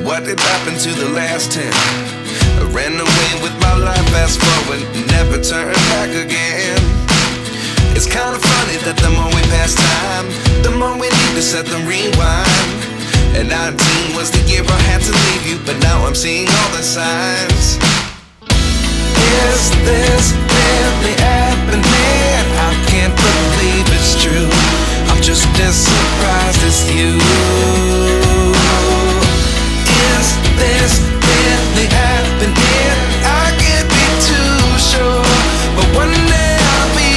what did happen to the last 10? I ran away with my life, fast forward, never turn back again. It's kind of funny that the more we pass time, the more we need to set them rewind. And 19 was the year I had to leave you, but now I'm seeing all the signs. Is this really happening? I can't believe it's true. I'm just as surprised as you. Is this really happening? I can't be too sure, but one day I'll be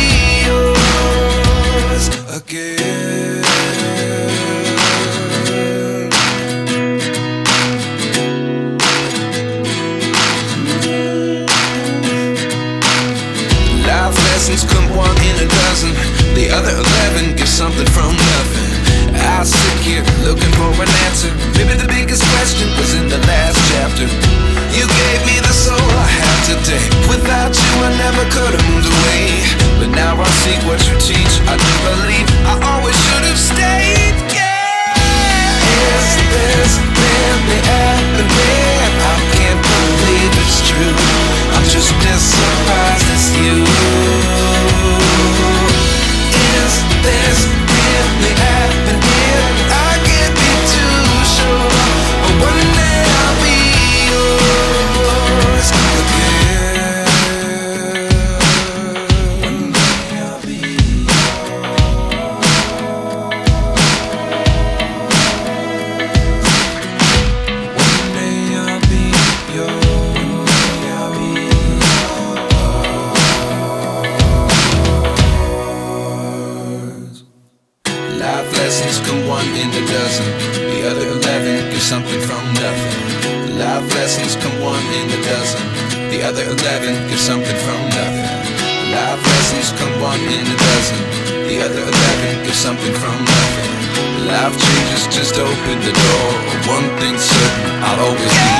yours again. Life lessons come one in a dozen. The other 11 get something from nothing. I sit here looking for an answer. Maybe the biggest question was in the last chapter. You gave me the soul I have today. Without you I never could have moved away. But now I see what you teach. I do believe I always should have stayed. Yeah. Is this really happening? I can't believe it's true. I'm just as surprised as you. Is this really happening? I can't be too sure, but one day I'll be yours again. One day I'll be yours. One day I'll be yours. One day I'll be yours. Life lessons come one in a dozen. The other 11 give something from nothing. Life lessons come one in a dozen. The other 11 give something from nothing. Life lessons come one in a dozen. The other 11 give something from nothing. Life changes just open the door. One thing's certain, I'll always be